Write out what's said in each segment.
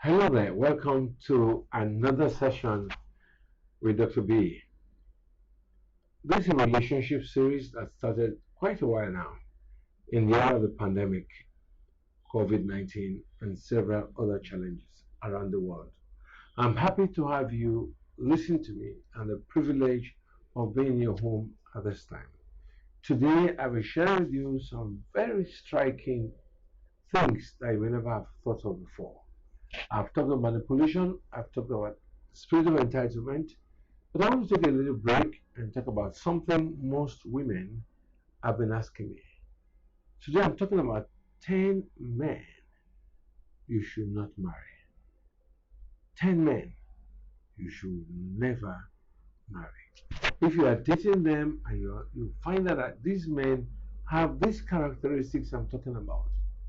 Hello there, welcome to another session with Dr. B. This is a relationship series that started quite a while now in the eye of the pandemic, COVID-19, and several other challenges around the world. I'm happy to have you listen to me and the privilege of being in your home at this time. Today, I will share with you some very striking things that you may never have thought of before. I've talked about manipulation, I've talked about spirit of entitlement, but I want to take a little break and talk about something most women have been asking me. Today I'm talking about 10 men you should not marry. 10 men you should never marry. If you are dating them and you find out that these men have these characteristics I'm talking about,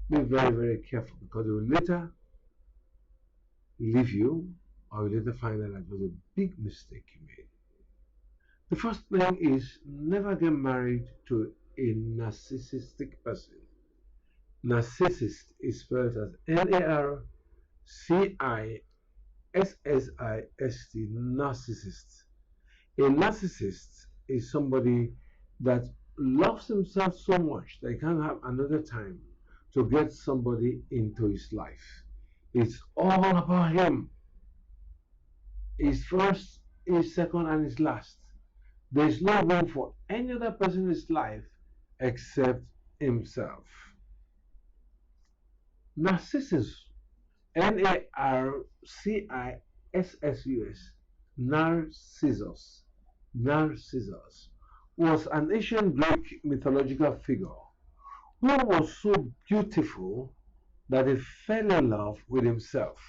be very, very careful because they will later leave you or you later find out that it was a big mistake you made. The first thing is never get married to a narcissistic person. Narcissist is spelled as Narcissist. Narcissist. A narcissist is somebody that loves himself so much that he can't have another time to get somebody into his life. It's all about him. His first, his second, and his last. There is no room for any other person in his life except himself. Narcissus, Narcissus, Narcissus was an ancient Greek mythological figure who was so beautiful that he fell in love with himself.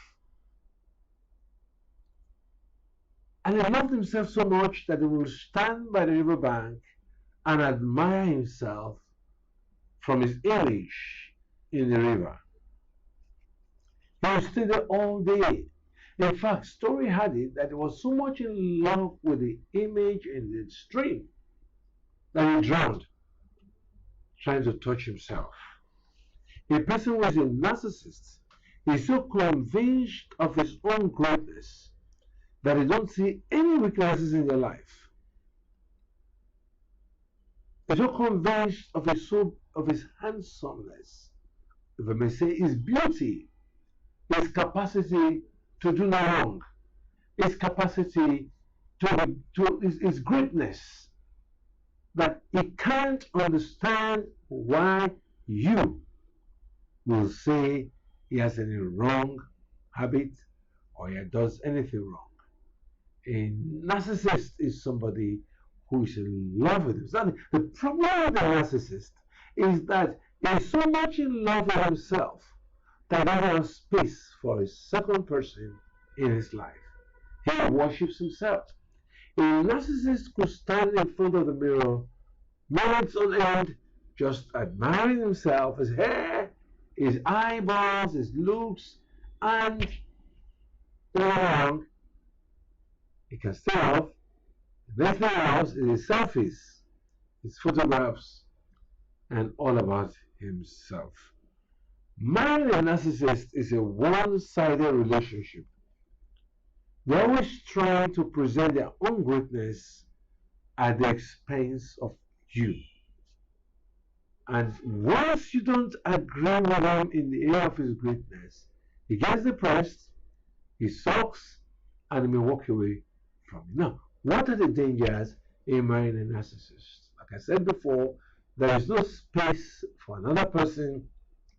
And he loved himself so much that he would stand by the riverbank and admire himself from his image in the river. He would stay there all day. In fact, story had it that he was so much in love with the image in the stream that he drowned trying to touch himself. A person who is a narcissist is so convinced of his own greatness that they don't see any weaknesses in their life. They're so convinced of his handsomeness, if I may say, his beauty, his capacity to do no wrong, his capacity his greatness, that he can't understand why you will say he has any wrong habit or he does anything wrong. A narcissist is somebody who is in love with himself. The problem with the narcissist is that he is so much in love with himself that he doesn't have space for a second person in his life. He worships himself. A narcissist could stand in front of the mirror minutes on end, just admiring himself, his hair, his eyeballs, his looks, and all around. He can stay off. Nothing else is his selfies, his photographs, and all about himself. Marrying a narcissist is a one-sided relationship. They always try to present their own greatness at the expense of you. And once you don't agree with him in the area of his greatness, he gets depressed, he sulks, and he may walk away from you. Now, what are the dangers in marrying a narcissist? Like I said before, there is no space for another person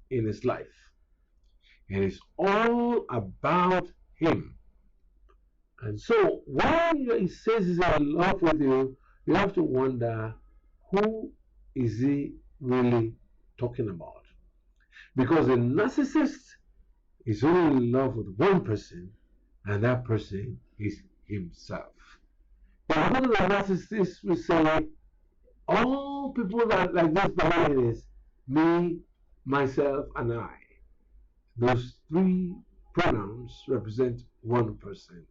in his life. It is all about him. And so, when he says he's in love with you, you have to wonder, who is he really talking about? Because a narcissist is only in love with one person, and that person is himself. Now, one of the narcissists will say, all people that like this behind is me, myself, and I. Those three pronouns represent one person.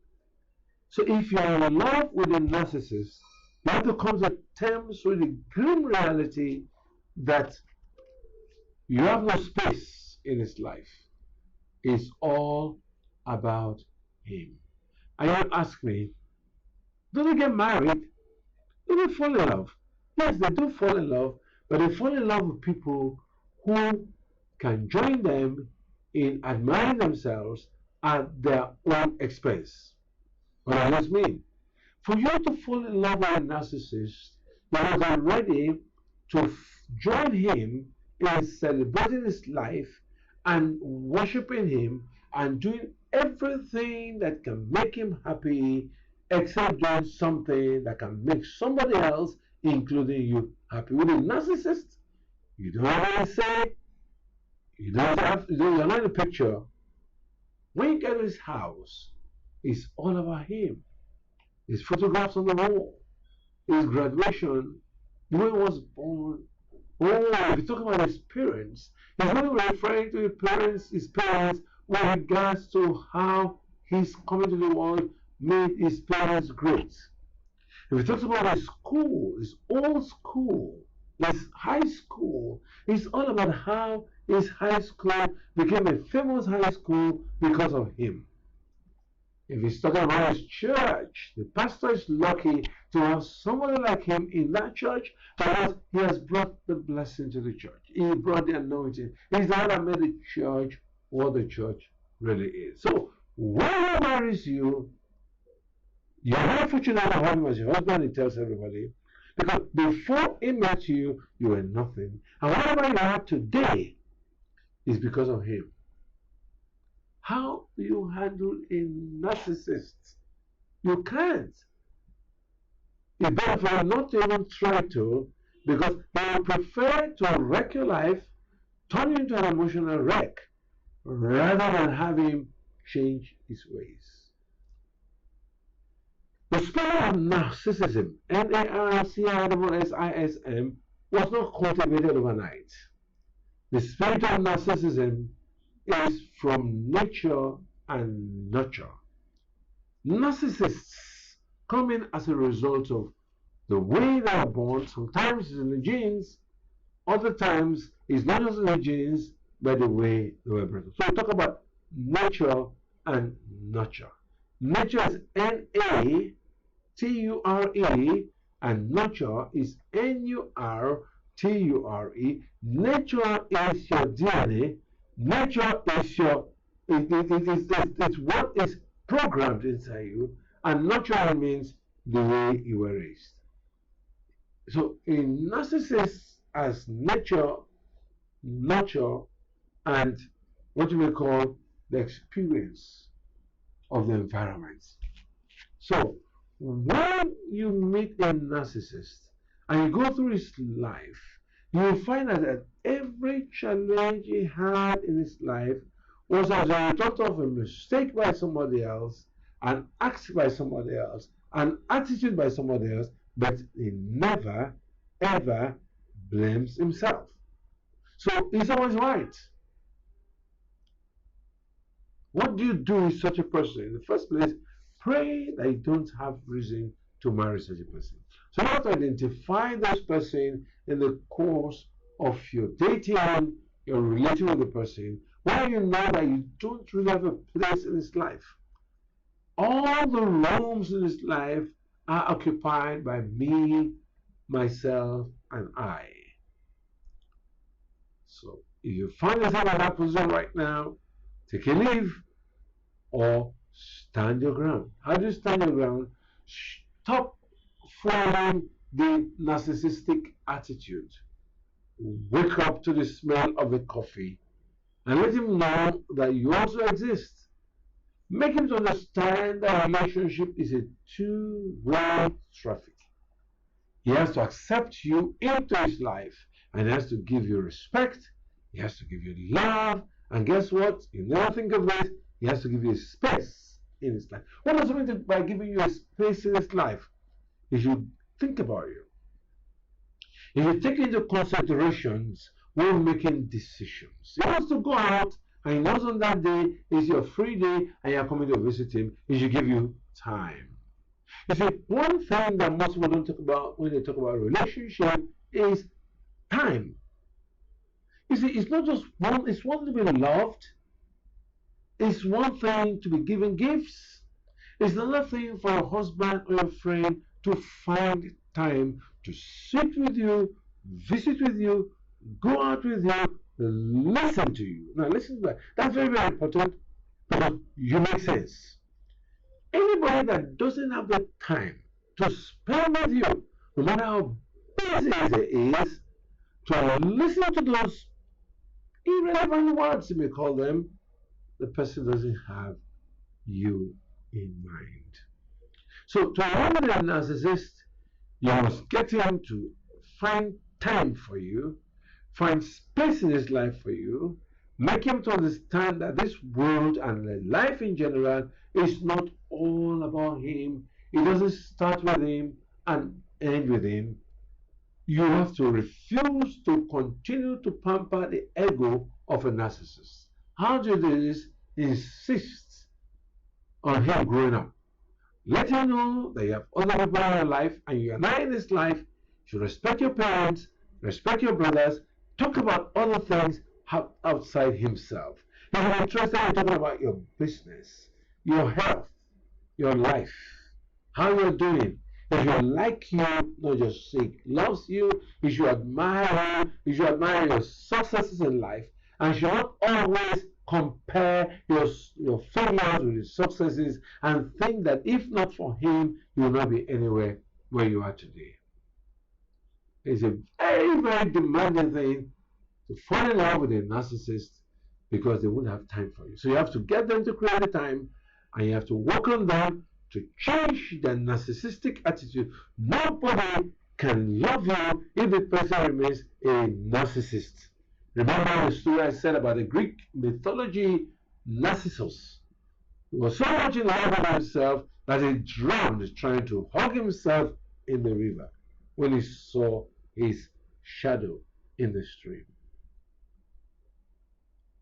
So if you are in love with a narcissist, you have to come to terms with the grim reality that you have no space in his life. It's all about him. And you ask me, do they get married? Do they fall in love? Yes, they do fall in love, but they fall in love with people who can join them in admiring themselves at their own expense. What does this mean? For you to fall in love with a narcissist, you must be ready to join him in celebrating his life and worshiping him and doing everything that can make him happy, except doing something that can make somebody else, including you, happy. With a narcissist, you don't have any say, you're not in the picture. When you get to his house, it's all about him. His photographs on the wall, his graduation, the way he was born. Oh, if you talk about his parents, he's really referring to his parents with regards to how his coming to the world made his parents great. If he talks about his school, his old school, his high school, it's all about how his high school became a famous high school because of him. If he's talking about his church, the pastor is lucky to have somebody like him in that church because he has brought the blessing to the church. He brought the anointing. He's the one that made the church what the church really is. So when he marries you, you're very fortunate to have him as your husband, he tells everybody. Because before he met you, you were nothing. And whatever you are today is because of him. How do you handle a narcissist? You can't. It's better for you not to even try to, because he will prefer to wreck your life, turn you into an emotional wreck, rather than have him change his ways. The spirit of narcissism, Narcissism, was not cultivated overnight. The spirit of narcissism is from nature and nurture. Narcissists come in as a result of the way they are born. Sometimes it's in the genes, other times it's not just in the genes, but the way they were born. So we talk about nature and nurture. Nature is Nature, and nurture is Nurture. Nature is your DNA. Nature is it's what is programmed inside you, and nurture means the way you were raised. So in narcissists as nature, nurture, and what you may call the experience of the environment. So when you meet a narcissist and you go through his life, you will find that every challenge he had in his life was as a result of a mistake by somebody else, an act by somebody else, an attitude by somebody else, but he never ever blames himself. So he's always right. What do you do with such a person? In the first place, pray that you don't have reason to marry such a person. So you have to identify this person in the course of your dating, your relation with the person, when you know that you don't really have a place in his life. All the rooms in his life are occupied by me, myself, and I. So if you find yourself in that position right now, take a leave or stand your ground. How do you stand your ground? Stop following the narcissistic attitude. Wake up to the smell of the coffee and let him know that you also exist. Make him to understand that relationship is a two-way traffic. He has to accept you into his life, and he has to give you respect. He has to give you love. And guess what? You never think of this. He has to give you a space in his life. What does it mean by giving you a space in his life? He should think about you. He should take into considerations when making decisions. He wants to go out, and he knows on that day is your free day, and you are coming to visit him. He should give you time. You see, one thing that most people don't talk about when they talk about relationship is time. You see, it's not just one, it's one to be loved, It's one thing to be given gifts. It's another thing for a husband or a friend to find time to sit with you, visit with you, go out with you, listen to you. Now, listen to that. That's very, very important because you make sense. Anybody that doesn't have the time to spend with you, no matter how busy it is, to listen to those irrelevant words, you may call them, the person doesn't have you in mind. So to eliminate a narcissist, you must get him to find time for you, find space in his life for you, make him to understand that this world and life in general is not all about him. It doesn't start with him and end with him. You have to refuse to continue to pamper the ego of a narcissist. How do you do this? Insist on him growing up. Let him know that you have other people in your life and you are not in this life. You should respect your parents, respect your brothers, talk about other things outside himself. If you're interested in talking about your business, your health, your life, how you're doing. If you like you, not just say loves you, you should admire you, you should admire your successes in life, and you should not always compare your failures with your successes and think that if not for him, you will not be anywhere where you are today. It's a very, very demanding thing to fall in love with a narcissist because they won't have time for you. So you have to get them to create the time and you have to work on them to change their narcissistic attitude. Nobody can love you if the person remains a narcissist. Remember the story I said about the Greek mythology Narcissus. He was so much in love with himself that he drowned trying to hug himself in the river when he saw his shadow in the stream.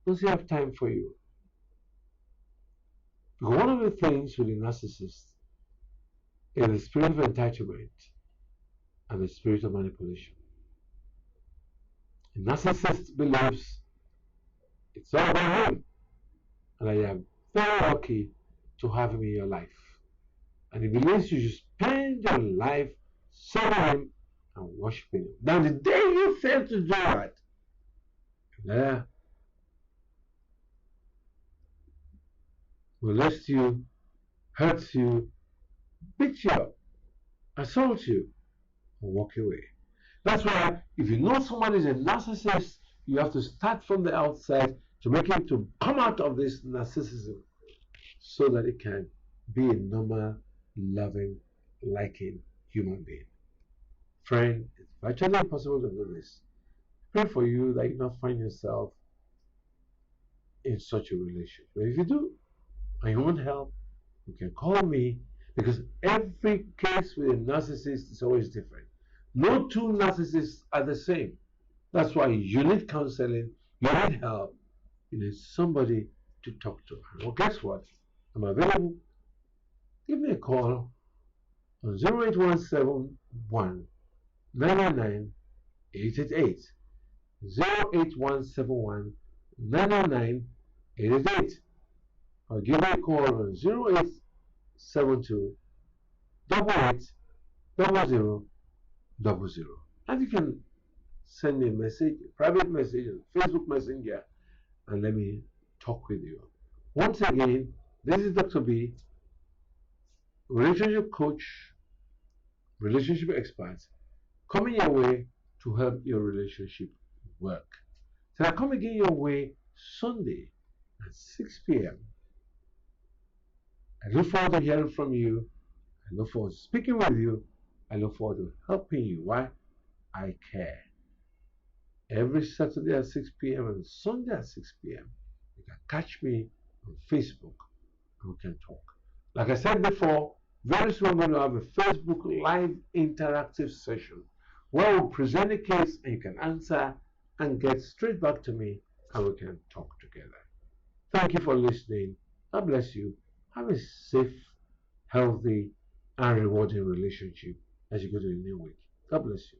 Does he have time for you? Because one of the things with the narcissist is the spirit of entitlement and the spirit of manipulation. The narcissist believes it's all about him, and I am very lucky to have him in your life. And he believes you should spend your life serving him and worshiping him. Now, the day you fail to do that, molest you, hurt you, beat you up, assault you, or walk away. That's why if you know somebody is a narcissist, you have to start from the outside to make him to come out of this narcissism so that it can be a normal, loving, liking human being. Friend, it's virtually impossible to do this. Pray for you that you not find yourself in such a relationship. But if you do, and you want help, you can call me because every case with a narcissist is always different. No two narcissists are the same. That's why you need counseling, you need help, you need somebody to talk to. Well, guess what? I'm available. Give me a call on 08171 999 888. 08171 999 888. Or give me a call on 0872 88 0000. And you can send me a message, a private message on Facebook Messenger, and let me talk with you. Once again, this is Dr. B, relationship coach, relationship expert, coming your way to help your relationship work. So I come again your way Sunday at 6 p.m. I look forward to hearing from you. I look forward to speaking with you. I look forward to helping you. Why? I care. Every Saturday at 6 p.m. and Sunday at 6 p.m. You can catch me on Facebook and we can talk. Like I said before, very soon I'm going to have a Facebook live interactive session where we'll present a case and you can answer and get straight back to me and we can talk together. Thank you for listening. God bless you. Have a safe, healthy, and rewarding relationship as you go to the new week. God bless you.